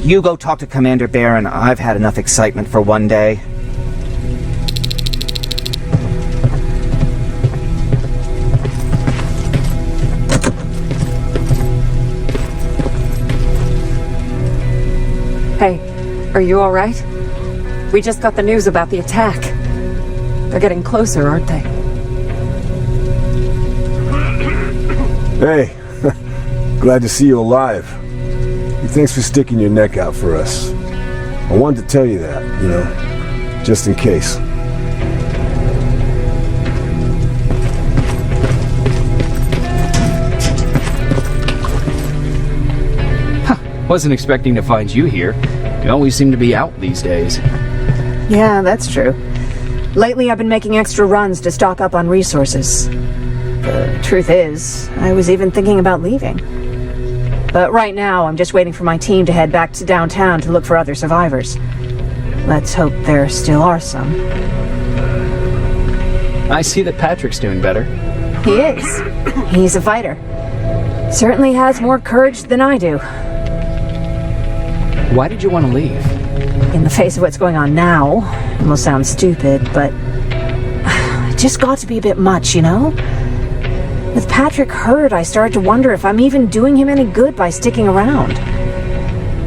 You go talk to Commander Baron. I've had enough excitement for one day. Hey, are you all right? We just got the news about the attack. They're getting closer, aren't they? Hey, glad to see you alive. Thanks for sticking your neck out for us. I wanted to tell you that, you know, just in case. Wasn't expecting to find you here. You always seem to be out these days. Yeah, that's true. Lately I've been making extra runs to stock up on resources. The truth is, I was even thinking about leaving. But right now I'm just waiting for my team to head back to downtown to look for other survivors. Let's hope there still are some. I see that Patrick's doing better. He is. He's a fighter. Certainly has more courage than I do. Why did you want to leave? In the face of what's going on now, it will sound stupid, but it just got to be a bit much, you know? With Patrick hurt, I started to wonder if I'm even doing him any good by sticking around.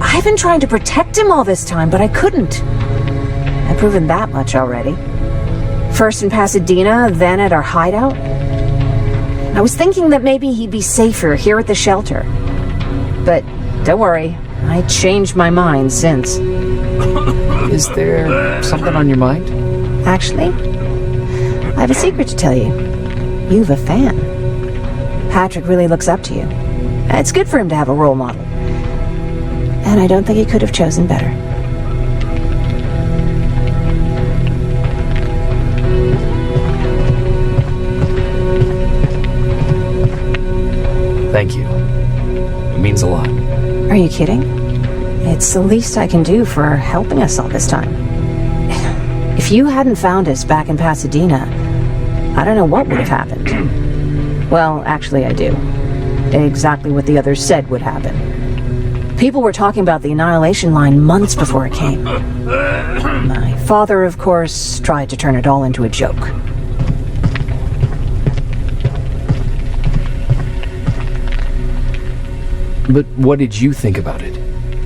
I've been trying to protect him all this time, but I couldn't. I've proven that much already. First in Pasadena, then at our hideout. I was thinking that maybe he'd be safer here at the shelter. But don't worry, I changed my mind since. Is there something on your mind? Actually, I have a secret to tell you. You've a fan. Patrick really looks up to you. It's good for him to have a role model. And I don't think he could have chosen better. Thank you. It means a lot. Are you kidding? It's the least I can do for helping us all this time. If you hadn't found us back in Pasadena, I don't know what would have happened. Well, actually I do. Exactly what the others said would happen. People were talking about the Annihilation Line months before it came. My father, of course, tried to turn it all into a joke. But what did you think about it?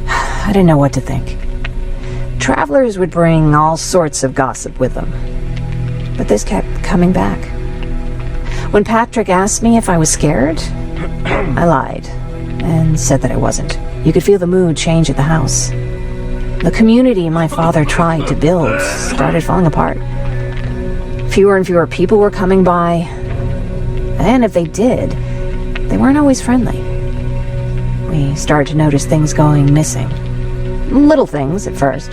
I didn't know what to think. Travelers would bring all sorts of gossip with them. But this kept coming back. When Patrick asked me if I was scared, I lied and said that I wasn't. You could feel the mood change at the house. The community my father tried to build started falling apart. Fewer and fewer people were coming by, and if they did, they weren't always friendly. We started to notice things going missing. Little things at first.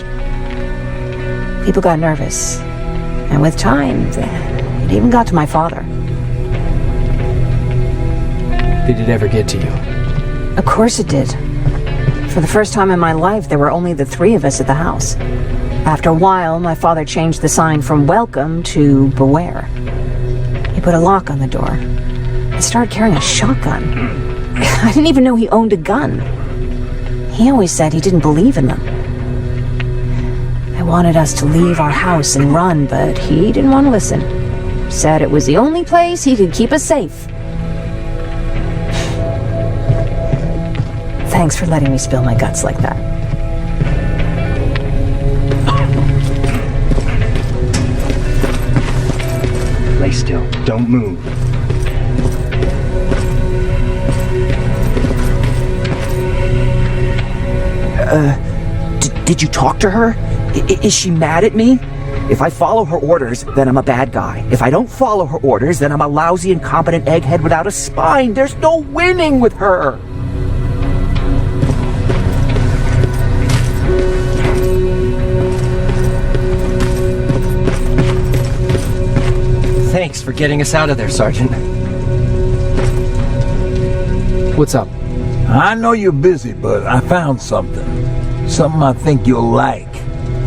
People got nervous, and with time, it even got to my father. Did it ever get to you? Of course it did. For the first time in my life, there were only the three of us at the house. After a while, my father changed the sign from welcome to beware. He put a lock on the door and started carrying a shotgun. I didn't even know he owned a gun. He always said he didn't believe in them. I wanted us to leave our house and run, but he didn't want to listen. Said it was the only place he could keep us safe. Thanks for letting me spill my guts like that. Lay still. Don't move. Did you talk to her? Is she mad at me? If I follow her orders, then I'm a bad guy. If I don't follow her orders, then I'm a lousy, incompetent egghead without a spine. There's no winning with her. Thanks for getting us out of there, Sergeant. What's up? I know you're busy, but I found something. Something I think you'll like.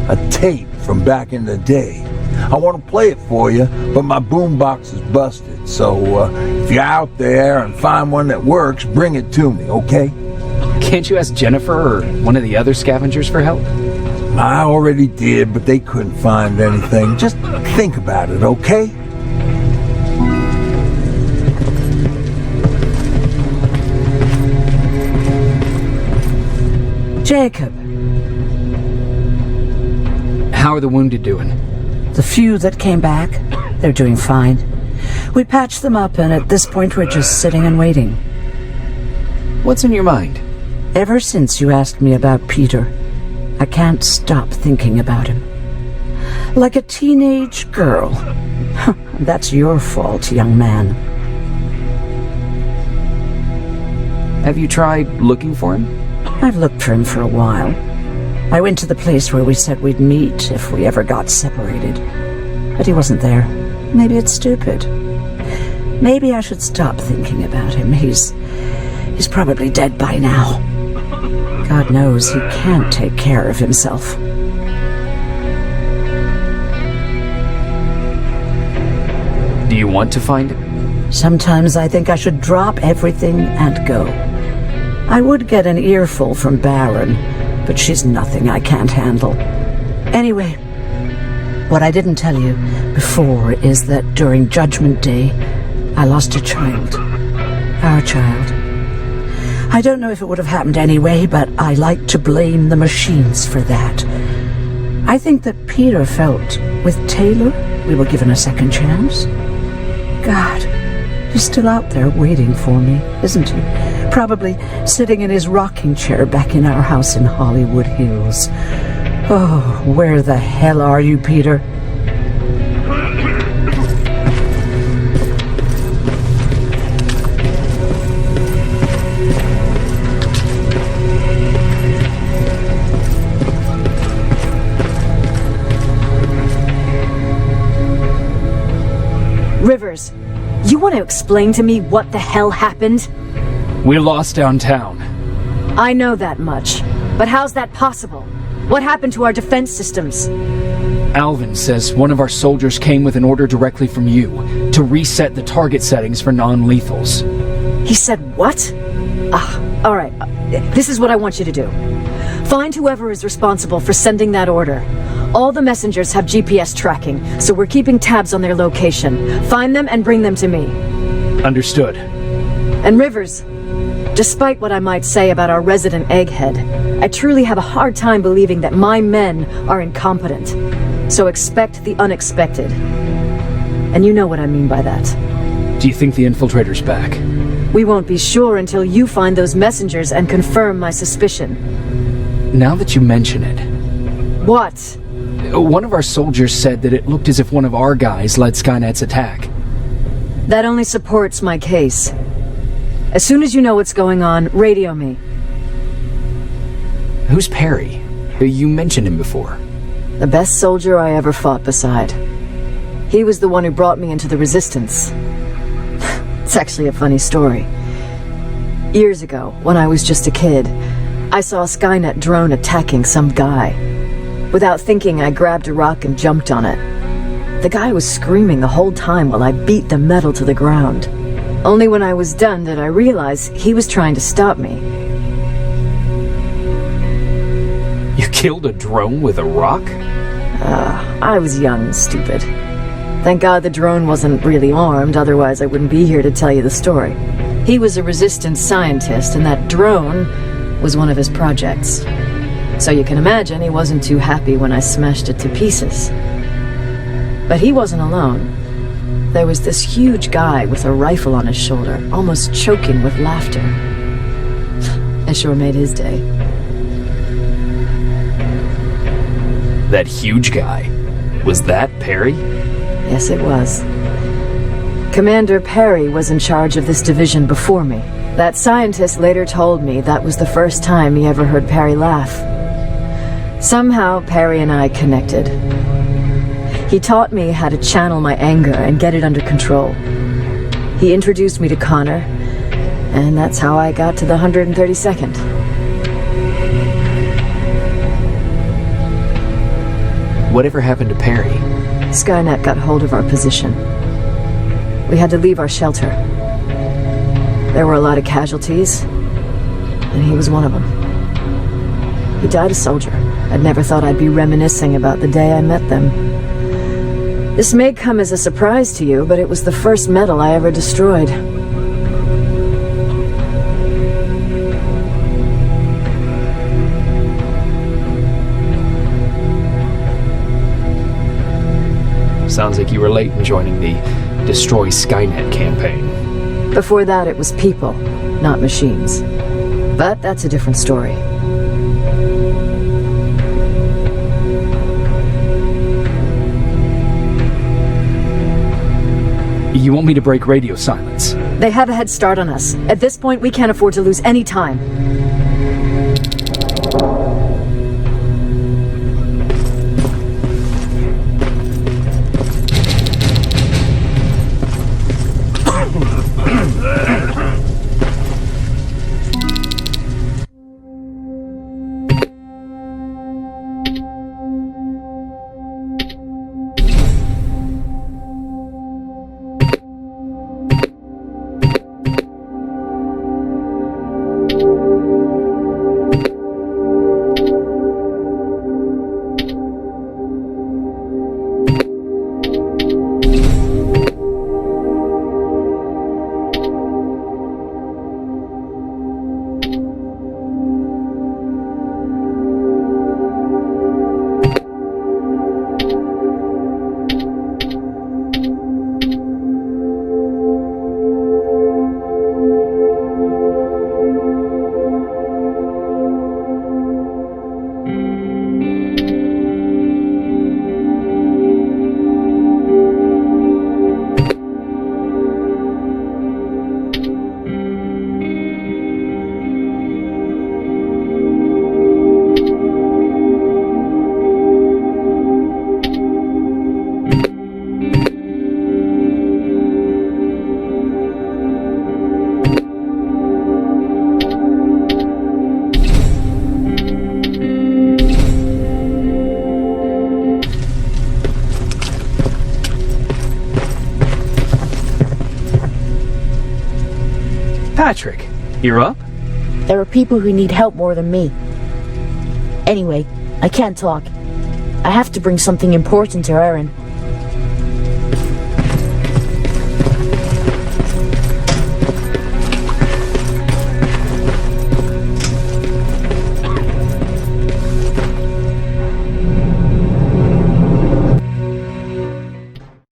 A tape from back in the day. I want to play it for you, but my boombox is busted. So if you're out there and find one that works, bring it to me, okay? Can't you ask Jennifer or one of the other scavengers for help? I already did, but they couldn't find anything. Just think about it, okay? Jacob. How are the wounded doing? The few that came back, they're doing fine. We patched them up, and at this point we're just sitting and waiting. What's in your mind? Ever since you asked me about Peter, I can't stop thinking about him. Like a teenage girl. That's your fault, young man. Have you tried looking for him? I've looked for him for a while. I went to the place where we said we'd meet if we ever got separated. But he wasn't there. Maybe it's stupid. Maybe I should stop thinking about him. He's probably dead by now. God knows he can't take care of himself. Do you want to find him? Sometimes I think I should drop everything and go. I would get an earful from Baron, but she's nothing I can't handle. Anyway, what I didn't tell you before is that during Judgment Day, I lost a child. Our child. I don't know if it would have happened anyway, but I like to blame the machines for that. I think that Peter felt with Taylor we were given a second chance. God, he's still out there waiting for me, isn't he? Probably sitting in his rocking chair back in our house in Hollywood Hills. Oh, where the hell are you, Peter? Rivers, you want to explain to me what the hell happened? We're lost downtown. I know that much. But how's that possible? What happened to our defense systems? Alvin says one of our soldiers came with an order directly from you to reset the target settings for non-lethals. He said what? Alright. This is what I want you to do. Find whoever is responsible for sending that order. All the messengers have GPS tracking, so we're keeping tabs on their location. Find them and bring them to me. Understood. And Rivers, despite what I might say about our resident egghead, I truly have a hard time believing that my men are incompetent. So expect the unexpected. And you know what I mean by that. Do you think the infiltrator's back? We won't be sure until you find those messengers and confirm my suspicion. Now that you mention it... What? One of our soldiers said that it looked as if one of our guys led Skynet's attack. That only supports my case. As soon as you know what's going on, radio me. Who's Perry? You mentioned him before. The best soldier I ever fought beside. He was the one who brought me into the Resistance. It's actually a funny story. Years ago, when I was just a kid, I saw a Skynet drone attacking some guy. Without thinking, I grabbed a rock and jumped on it. The guy was screaming the whole time while I beat the metal to the ground. Only when I was done did I realize he was trying to stop me. You killed a drone with a rock? I was young and stupid. Thank God the drone wasn't really armed, otherwise I wouldn't be here to tell you the story. He was a resistance scientist, and that drone was one of his projects. So you can imagine he wasn't too happy when I smashed it to pieces. But he wasn't alone. There was this huge guy with a rifle on his shoulder, almost choking with laughter. I sure made his day. That huge guy. Was that Perry? Yes, it was. Commander Perry was in charge of this division before me. That scientist later told me that was the first time he ever heard Perry laugh. Somehow, Perry and I connected. He taught me how to channel my anger and get it under control. He introduced me to Connor, and that's how I got to the 132nd. Whatever happened to Perry? Skynet got hold of our position. We had to leave our shelter. There were a lot of casualties, and he was one of them. He died a soldier. I'd never thought I'd be reminiscing about the day I met them. This may come as a surprise to you, but it was the first medal I ever destroyed. Sounds like you were late in joining the Destroy Skynet campaign. Before that, it was people, not machines. But that's a different story. You want me to break radio silence? They have a head start on us. At this point, we can't afford to lose any time. Patrick, you're up? There are people who need help more than me. Anyway, I can't talk. I have to bring something important to Erin.